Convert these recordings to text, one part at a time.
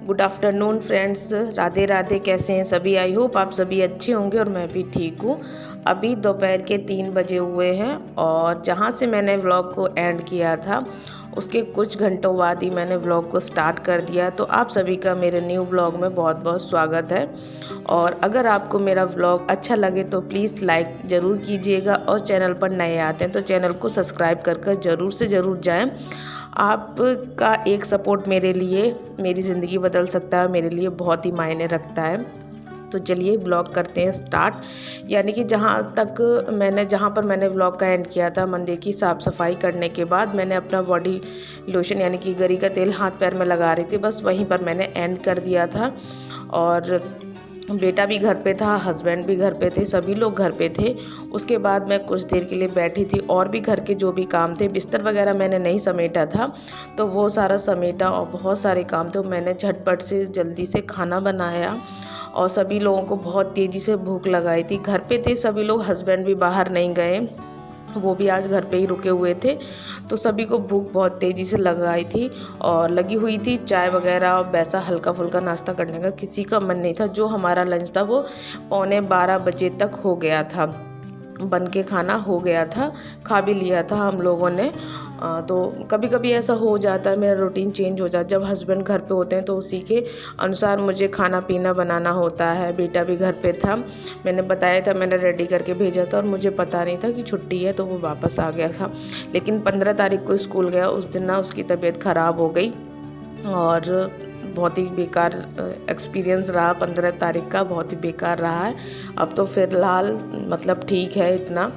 Good afternoon friends, Radhe Radhe. कैसे हैं सभी? आई होप आप सभी अच्छे होंगे और मैं भी ठीक हूँ। अभी दोपहर के 3 बजे हुए हैं और जहाँ से मैंने व्लॉग को एंड किया था उसके कुछ घंटों बाद ही मैंने व्लॉग को स्टार्ट कर दिया। तो आप सभी का मेरे न्यू व्लॉग में बहुत बहुत स्वागत है। और अगर आपको मेरा व्लॉग अच्छा लगे तो प्लीज़ लाइक ज़रूर कीजिएगा और चैनल पर नए आते हैं तो चैनल को सब्सक्राइब कर ज़रूर से ज़रूर जाएं। आपका एक सपोर्ट मेरे लिए मेरी ज़िंदगी बदल सकता है, मेरे लिए बहुत ही मायने रखता है। तो चलिए व्लॉग करते हैं स्टार्ट। यानी कि जहाँ पर मैंने व्लॉग का एंड किया था, मंदिर की साफ़ सफाई करने के बाद मैंने अपना बॉडी लोशन यानी कि गरी का तेल हाथ पैर में लगा रही थी, बस वहीं पर मैंने एंड कर दिया था। और बेटा भी घर पे था, हस्बैंड भी घर पे थे, सभी लोग घर पे थे। उसके बाद मैं कुछ देर के लिए बैठी थी और भी घर के जो भी काम थे, बिस्तर वगैरह मैंने नहीं समेटा था तो वो सारा समेटा और बहुत सारे काम थे। मैंने झटपट से जल्दी से खाना बनाया और सभी लोगों को बहुत तेज़ी से भूख लगाई थी। घर पे थे सभी लोग, हस्बैंड भी बाहर नहीं गए, वो भी आज घर पे ही रुके हुए थे। तो सभी को भूख बहुत तेज़ी से लगाई थी और लगी हुई थी चाय वगैरह और वैसा हल्का फुल्का नाश्ता करने का किसी का मन नहीं था। जो हमारा लंच था वो 11:15 बजे तक हो गया था, बन के खाना हो गया था, खा भी लिया था हम लोगों ने। तो कभी कभी ऐसा हो जाता है, मेरा रूटीन चेंज हो जाता है। जब हस्बैंड घर पे होते हैं तो उसी के अनुसार मुझे खाना पीना बनाना होता है। बेटा भी घर पे था, मैंने बताया था, मैंने रेडी करके भेजा था और मुझे पता नहीं था कि छुट्टी है तो वो वापस आ गया था। लेकिन 15 तारीख को स्कूल गया, उस दिन ना उसकी तबीयत ख़राब हो गई और बहुत ही बेकार एक्सपीरियंस रहा। 15 तारीख का बहुत ही बेकार रहा है। अब तो फ़िलहाल मतलब ठीक है, इतना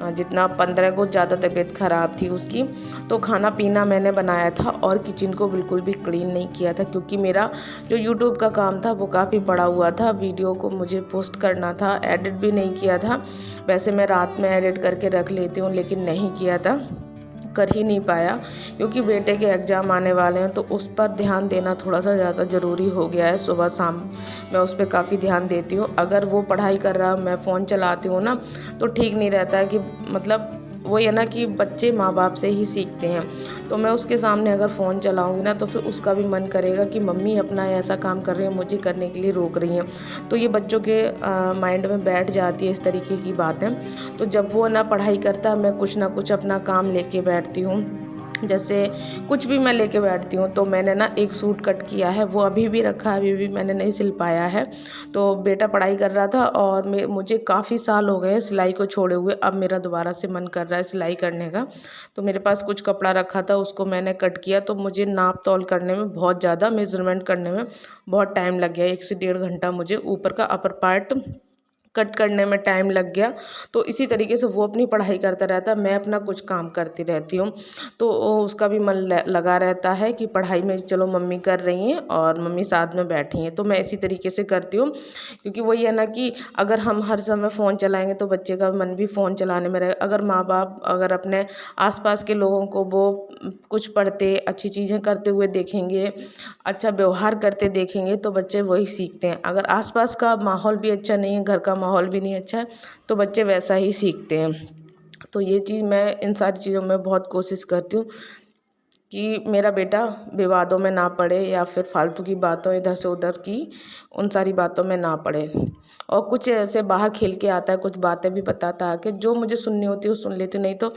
जितना 15 को ज़्यादा तबीयत ख़राब थी उसकी। तो खाना पीना मैंने बनाया था और किचन को बिल्कुल भी क्लीन नहीं किया था क्योंकि मेरा जो यूट्यूब का काम था वो काफ़ी पड़ा हुआ था। वीडियो को मुझे पोस्ट करना था, एडिट भी नहीं किया था। वैसे मैं रात में एडिट करके रख लेती हूँ लेकिन नहीं किया था, कर ही नहीं पाया क्योंकि बेटे के एग्ज़ाम आने वाले हैं तो उस पर ध्यान देना थोड़ा सा ज़्यादा ज़रूरी हो गया है। सुबह शाम मैं उस पर काफ़ी ध्यान देती हूँ। अगर वो पढ़ाई कर रहा, मैं फ़ोन चलाती हूँ ना, तो ठीक नहीं रहता है कि मतलब वही है ना कि बच्चे माँ बाप से ही सीखते हैं। तो मैं उसके सामने अगर फ़ोन चलाऊँगी ना तो फिर उसका भी मन करेगा कि मम्मी अपना ऐसा काम कर रही है, मुझे करने के लिए रोक रही हैं। तो ये बच्चों के माइंड में बैठ जाती है इस तरीके की बातें। तो जब वो ना पढ़ाई करता है, मैं कुछ ना कुछ अपना काम लेके बैठती हूँ। जैसे कुछ भी मैं लेके बैठती हूँ। तो मैंने ना एक सूट कट किया है, वो अभी भी रखा है, अभी भी मैंने नहीं सिल पाया है। तो बेटा पढ़ाई कर रहा था और मुझे काफ़ी साल हो गए सिलाई को छोड़े हुए। अब मेरा दोबारा से मन कर रहा है सिलाई करने का। तो मेरे पास कुछ कपड़ा रखा था, उसको मैंने कट किया। तो मुझे नाप तोल करने में बहुत ज़्यादा, मेज़रमेंट करने में बहुत टाइम लग गया। 1 से 1.5 घंटा मुझे ऊपर का अपर पार्ट कट करने में टाइम लग गया। तो इसी तरीके से वो अपनी पढ़ाई करता रहता है, मैं अपना कुछ काम करती रहती हूँ। तो उसका भी मन लगा रहता है कि पढ़ाई में चलो मम्मी कर रही हैं और मम्मी साथ में बैठी हैं। तो मैं इसी तरीके से करती हूँ क्योंकि वही है ना कि अगर हम हर समय फ़ोन चलाएंगे तो बच्चे का मन भी फ़ोन चलाने में रहेगा। अगर माँ बाप अगर अपने आसपास के लोगों को वो कुछ पढ़ते अच्छी चीज़ें करते हुए देखेंगे, अच्छा व्यवहार करते देखेंगे तो बच्चे वही सीखते हैं। अगर आसपास का माहौल भी अच्छा नहीं है, घर का माहौल भी नहीं अच्छा है, तो बच्चे वैसा ही सीखते हैं। तो ये चीज़ मैं इन सारी चीज़ों में बहुत कोशिश करती हूँ कि मेरा बेटा विवादों में ना पड़े या फिर फालतू की बातों इधर से उधर की उन सारी बातों में ना पड़े। और कुछ ऐसे बाहर खेल के आता है, कुछ बातें भी बताता है कि जो मुझे सुननी होती है वो सुन लेती हूँ। नहीं तो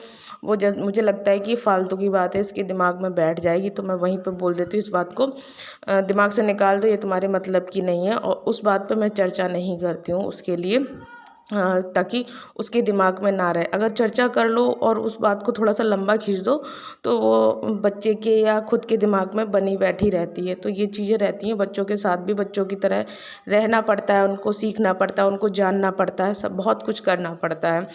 वो मुझे लगता है कि फालतू की बात है, इसके दिमाग में बैठ जाएगी तो मैं वहीं पे बोल देती हूँ इस बात को दिमाग से निकाल दो, ये तुम्हारे मतलब की नहीं है। और उस बात पे मैं चर्चा नहीं करती हूँ उसके लिए, ताकि उसके दिमाग में ना रहे। अगर चर्चा कर लो और उस बात को थोड़ा सा लंबा खींच दो तो वो बच्चे के या खुद के दिमाग में बनी बैठी रहती है। तो ये चीज़ें रहती हैं, बच्चों के साथ भी बच्चों की तरह रहना पड़ता है, उनको सीखना पड़ता है, उनको जानना पड़ता है, सब बहुत कुछ करना पड़ता है।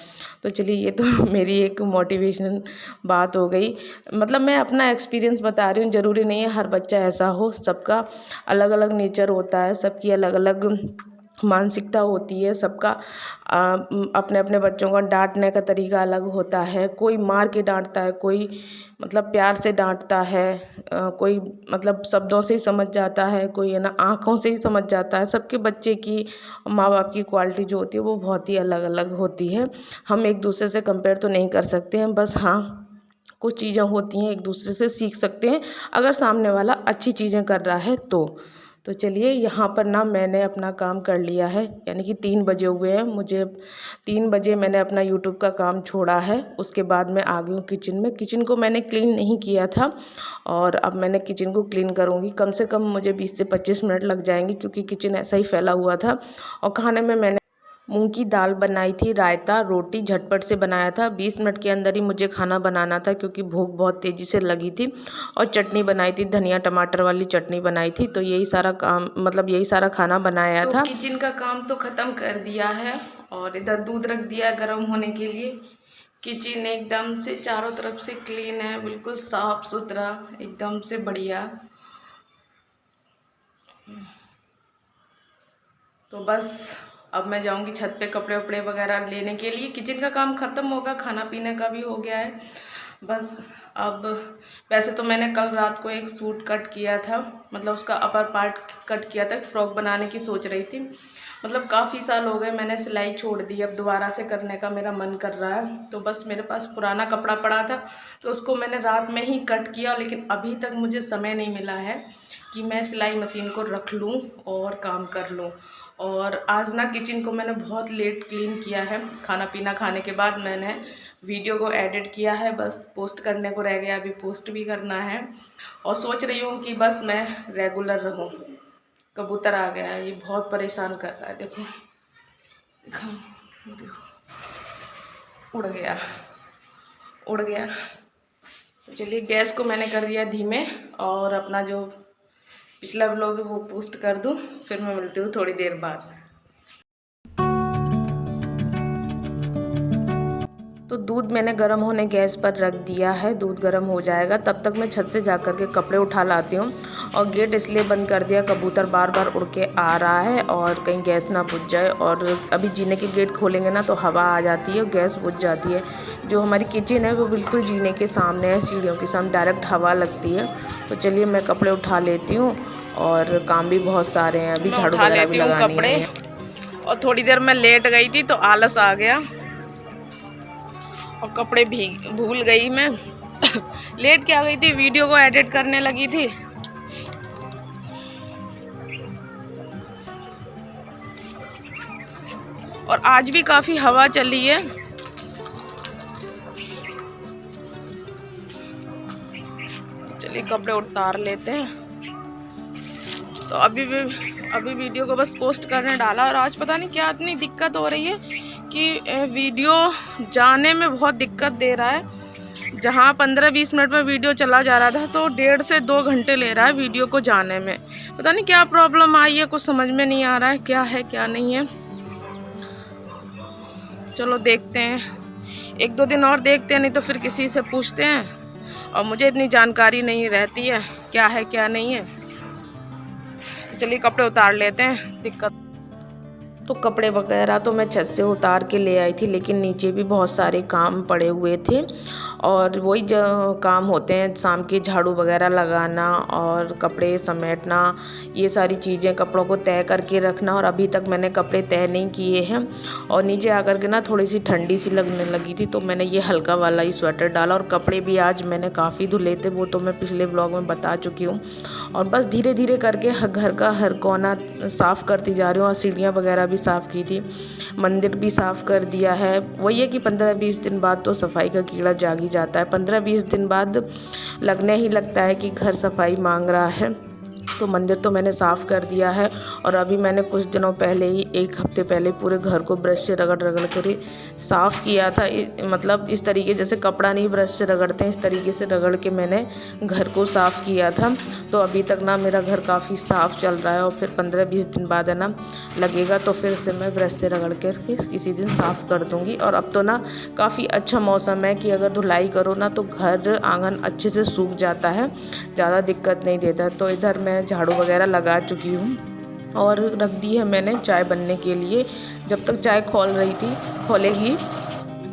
तो चलिए ये तो मेरी एक मोटिवेशन बात हो गई। मतलब मैं अपना एक्सपीरियंस बता रही हूँ, ज़रूरी नहीं है हर बच्चा ऐसा हो, सबका अलग अलग नेचर होता है, सबकी अलग अलग मानसिकता होती है, सबका अपने अपने बच्चों का डांटने का तरीका अलग होता है। कोई मार के डांटता है, कोई मतलब प्यार से डांटता है, कोई मतलब शब्दों से ही समझ जाता है, कोई है ना आँखों से ही समझ जाता है। सबके बच्चे की माँ बाप की क्वालिटी जो होती है वो बहुत ही अलग अलग होती है। हम एक दूसरे से कंपेयर तो नहीं कर सकते हैं, बस हाँ कुछ चीज़ें होती हैं एक दूसरे से सीख सकते हैं अगर सामने वाला अच्छी चीज़ें कर रहा है तो चलिए यहाँ पर ना मैंने अपना काम कर लिया है, यानी कि 3 बजे हुए हैं। मुझे 3 बजे मैंने अपना यूट्यूब का काम छोड़ा है। उसके बाद मैं आ गई हूँ किचन में। किचन को मैंने क्लीन नहीं किया था और अब मैंने किचन को क्लीन करूँगी। कम से कम मुझे 20 से 25 मिनट लग जाएंगे क्योंकि किचन ऐसा ही फैला हुआ था। और खाने में मैंने मूंग की दाल बनाई थी, रायता, रोटी झटपट से बनाया था। 20 मिनट के अंदर ही मुझे खाना बनाना था क्योंकि भूख बहुत तेज़ी से लगी थी। और चटनी बनाई थी, धनिया टमाटर वाली चटनी बनाई थी। तो यही सारा काम, मतलब यही सारा खाना बनाया था। किचन का काम तो ख़त्म कर दिया है और इधर दूध रख दिया है गर्म होने के लिए। किचन एकदम से चारों तरफ से क्लीन है, बिल्कुल साफ सुथरा, एकदम से बढ़िया। तो बस अब मैं जाऊंगी छत पे कपड़े वपड़े वगैरह लेने के लिए। किचन का काम ख़त्म होगा, खाना पीने का भी हो गया है बस। अब वैसे तो मैंने कल रात को एक सूट कट किया था, मतलब उसका अपर पार्ट कट किया था, फ्रॉक बनाने की सोच रही थी। मतलब काफ़ी साल हो गए मैंने सिलाई छोड़ दी, अब दोबारा से करने का मेरा मन कर रहा है। तो बस मेरे पास पुराना कपड़ा पड़ा था तो उसको मैंने रात में ही कट किया, लेकिन अभी तक मुझे समय नहीं मिला है कि मैं सिलाई मशीन को रख लूँ और काम कर लूँ। और आज ना किचन को मैंने बहुत लेट क्लीन किया है। खाना पीना खाने के बाद मैंने वीडियो को एडिट किया है, बस पोस्ट करने को रह गया, अभी पोस्ट भी करना है। और सोच रही हूँ कि बस मैं रेगुलर रहूँ। कबूतर आ गया है, ये बहुत परेशान कर रहा है, देखो देखो देखो, उड़ गया उड़ गया। तो चलिए गैस को मैंने कर दिया धीमे और अपना जो पिछला व्लॉग है वो पोस्ट कर दूँ, फिर मैं मिलती हूँ थोड़ी देर बाद। तो दूध मैंने गर्म होने गैस पर रख दिया है, दूध गर्म हो जाएगा तब तक मैं छत से जा कर के कपड़े उठा लाती हूँ। और गेट इसलिए बंद कर दिया, कबूतर बार बार उड़ के आ रहा है और कहीं गैस ना बुझ जाए। और अभी जीने के गेट खोलेंगे ना तो हवा आ जाती है, गैस बुझ जाती है। जो हमारी किचन है वो बिल्कुल जीने के सामने है, सीढ़ियों के सामने डायरेक्ट हवा लगती है। तो चलिए मैं कपड़े उठा लेती हूँ और काम भी बहुत सारे हैं, अभी झाड़ू वगैरह भी लगानी है। और थोड़ी देर मैं लेट गई थी तो आलस आ गया और कपड़े भूल गई मैं। लेट क्या गई थी, वीडियो को एडिट करने लगी थी। और आज भी काफी हवा चली है। चलिए कपड़े उतार लेते हैं। तो अभी वीडियो को बस पोस्ट करने डाला। और आज पता नहीं क्या इतनी दिक्कत हो रही है कि वीडियो जाने में बहुत दिक्कत दे रहा है। जहाँ 15-20 मिनट में वीडियो चला जा रहा था तो 1.5 से 2 घंटे ले रहा है वीडियो को जाने में। पता नहीं क्या प्रॉब्लम आई है, कुछ समझ में नहीं आ रहा है क्या है क्या नहीं है। चलो देखते हैं, 1-2 दिन और देखते हैं, नहीं तो फिर किसी से पूछते हैं। और मुझे इतनी जानकारी नहीं रहती है क्या है क्या नहीं है। तो चलिए कपड़े उतार लेते हैं। दिक्कत तो कपड़े वगैरह तो मैं छत से उतार के ले आई थी, लेकिन नीचे भी बहुत सारे काम पड़े हुए थे। और वही जो काम होते हैं शाम के, झाड़ू वगैरह लगाना और कपड़े समेटना, ये सारी चीज़ें, कपड़ों को तय करके रखना। और अभी तक मैंने कपड़े तय नहीं किए हैं। और नीचे आकर के ना थोड़ी सी ठंडी सी लगने लगी थी तो मैंने ये हल्का वाला ही स्वेटर डाला। और कपड़े भी आज मैंने काफ़ी धुले थे, वो तो मैं पिछले ब्लॉग में बता चुकी हूँ। और बस धीरे धीरे करके घर का हर कोना साफ़ करती जा रही हूँ। और सीढ़ियाँ वगैरह भी साफ़ की थी, मंदिर भी साफ़ कर दिया है। वही है कि 15-20 दिन बाद तो सफाई का कीड़ा जाग ही जाता है। 15-20 दिन बाद लगने ही लगता है कि घर सफाई मांग रहा है। तो मंदिर तो मैंने साफ़ कर दिया है। और अभी मैंने कुछ दिनों पहले ही, 1 हफ्ते पहले, पूरे घर को ब्रश से रगड़ कर साफ़ किया था। मतलब इस तरीके, जैसे कपड़ा नहीं ब्रश से रगड़ते हैं, इस तरीके से रगड़ के मैंने घर को साफ़ किया था। तो अभी तक ना मेरा घर काफ़ी साफ़ चल रहा है। और फिर 15-20 दिन बाद है ना लगेगा तो फिर से मैं ब्रश से रगड़ कर किसी दिन साफ़ कर दूँगी। और अब तो ना काफ़ी अच्छा मौसम है कि अगर धुलाई करो ना तो घर आंगन अच्छे से सूख जाता है, ज़्यादा दिक्कत नहीं देता। तो इधर मैं झाड़ू वगैरह लगा चुकी हूँ और रख दी है मैंने चाय बनने के लिए। जब तक चाय खोलेगी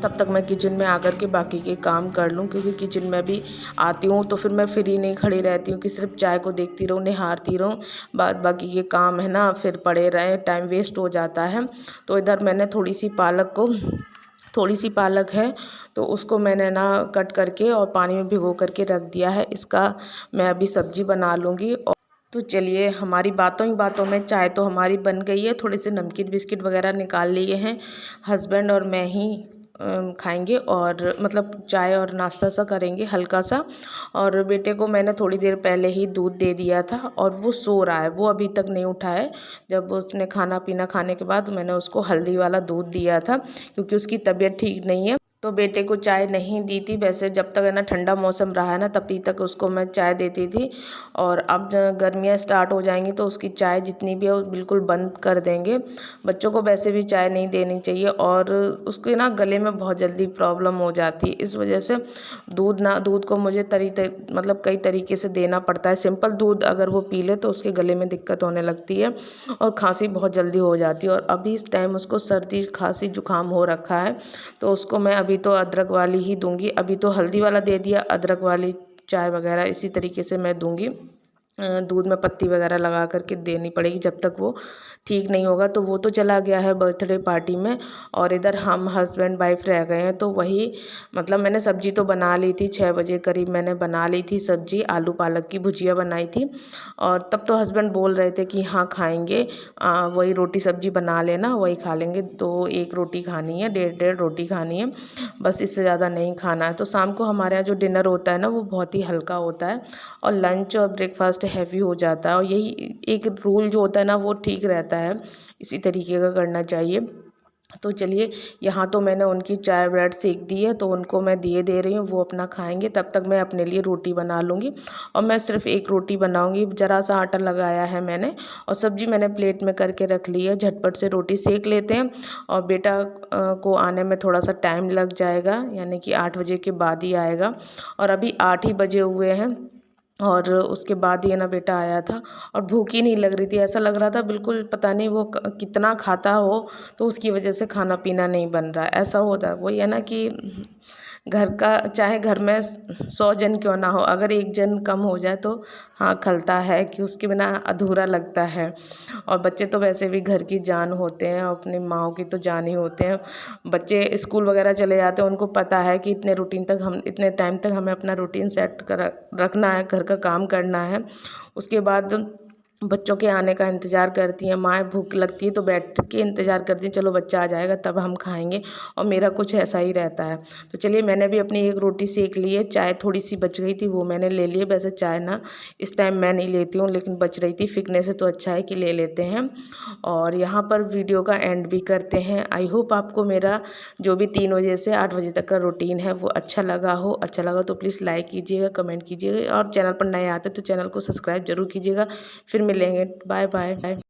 तब तक मैं किचन में आकर के बाकी के काम कर लूँ, क्योंकि किचन में भी आती हूँ तो फिर मैं फ्री नहीं खड़ी रहती हूँ कि सिर्फ चाय को देखती रहूँ, निहारती रहूँ। बाकी के काम है ना फिर पड़े रहे, टाइम वेस्ट हो जाता है। तो इधर मैंने थोड़ी सी पालक को थोड़ी सी पालक है तो उसको मैंने ना कट करके और पानी में भिगो करके रख दिया है। इसका मैं अभी सब्जी बना लूँगी। और तो चलिए, हमारी बातों ही बातों में चाय तो हमारी बन गई है। थोड़े से नमकीन बिस्किट वगैरह निकाल लिए हैं। हस्बैंड और मैं ही खाएंगे और मतलब चाय और नाश्ता सा करेंगे हल्का सा। और बेटे को मैंने थोड़ी देर पहले ही दूध दे दिया था और वो सो रहा है, वो अभी तक नहीं उठा है। जब उसने खाना पीना खाने के बाद मैंने उसको हल्दी वाला दूध दिया था, क्योंकि उसकी तबीयत ठीक नहीं है। तो बेटे को चाय नहीं दी थी। वैसे जब तक है ना ठंडा मौसम रहा है ना, तभी तक उसको मैं चाय देती थी। और अब गर्मियाँ स्टार्ट हो जाएंगी तो उसकी चाय जितनी भी है वो बिल्कुल बंद कर देंगे। बच्चों को वैसे भी चाय नहीं देनी चाहिए और उसके ना गले में बहुत जल्दी प्रॉब्लम हो जाती है। इस वजह से दूध को मुझे मतलब कई तरीके से देना पड़ता है। सिंपल दूध अगर वो पी ले तो उसके गले में दिक्कत होने लगती है और खांसी बहुत जल्दी हो जाती है। और अभी इस टाइम उसको सर्दी खांसी जुकाम हो रखा है, तो उसको मैं अभी तो अदरक वाली ही दूंगी। अभी तो हल्दी वाला दे दिया, अदरक वाली चाय वगैरह इसी तरीके से मैं दूंगी। दूध में पत्ती वगैरह लगा करके देनी पड़ेगी जब तक वो ठीक नहीं होगा। तो वो तो चला गया है बर्थडे पार्टी में और इधर हम हस्बैंड वाइफ रह गए हैं। तो वही मतलब मैंने सब्जी तो बना ली थी, 6 बजे करीब मैंने बना ली थी सब्जी। आलू पालक की भुजिया बनाई थी और तब तो हस्बैंड बोल रहे थे कि हाँ खाएंगे, वही रोटी सब्जी बना लेना, वही खा लेंगे। तो एक रोटी खानी है, डेढ़ रोटी खानी है, बस इससे ज़्यादा नहीं खाना है। तो शाम को हमारे यहाँ जो डिनर होता है ना वो बहुत ही हल्का होता है और लंच और ब्रेकफास्ट हैवी हो जाता है। और यही एक रूल जो होता है ना वो ठीक रहता है, इसी तरीके का करना चाहिए। तो चलिए, यहाँ तो मैंने उनकी चाय ब्रेड सेक दी है तो उनको मैं दिए दे रही हूँ, वो अपना खाएंगे। तब तक मैं अपने लिए रोटी बना लूँगी और मैं सिर्फ एक रोटी बनाऊँगी। ज़रा सा आटा लगाया है मैंने और सब्जी मैंने प्लेट में करके रख ली है। झटपट से रोटी सेक लेते हैं और बेटा को आने में थोड़ा सा टाइम लग जाएगा, यानी कि 8 बजे के बाद ही आएगा और अभी 8 ही बजे हुए हैं। और उसके बाद ये ना बेटा आया था और भूख ही नहीं लग रही थी। ऐसा लग रहा था बिल्कुल पता नहीं वो कितना खाता हो, तो उसकी वजह से खाना पीना नहीं बन रहा है। ऐसा होता है, वही है ना कि घर का चाहे घर में 100 जन क्यों ना हो, अगर एक जन कम हो जाए तो हाँ खलता है कि उसके बिना अधूरा लगता है। और बच्चे तो वैसे भी घर की जान होते हैं और अपनी माँओं की तो जान ही होते हैं। बच्चे स्कूल वगैरह चले जाते हैं, उनको पता है कि इतने टाइम तक हमें अपना रूटीन सेट कर रखना है, घर का काम करना है। उसके बाद बच्चों के आने का इंतज़ार करती हैं माएँ। भूख लगती है तो बैठ के इंतज़ार करती हैं, चलो बच्चा आ जाएगा तब हम खाएंगे। और मेरा कुछ ऐसा ही रहता है। तो चलिए, मैंने भी अपनी एक रोटी सेक ली है। चाय थोड़ी सी बच गई थी वो मैंने ले ली है। वैसे चाय ना इस टाइम मैं नहीं लेती हूँ, लेकिन बच रही थी, फिकने से तो अच्छा है कि ले लेते हैं। और यहाँ पर वीडियो का एंड भी करते हैं। आई होप आपको मेरा जो भी 3 बजे से 8 बजे तक का रूटीन है वो अच्छा लगा हो। अच्छा लगा तो प्लीज़ लाइक कीजिएगा, कमेंट कीजिएगा और चैनल पर नए आते तो चैनल को सब्सक्राइब जरूर कीजिएगा। फिर मिलेंगे, बाय बाय।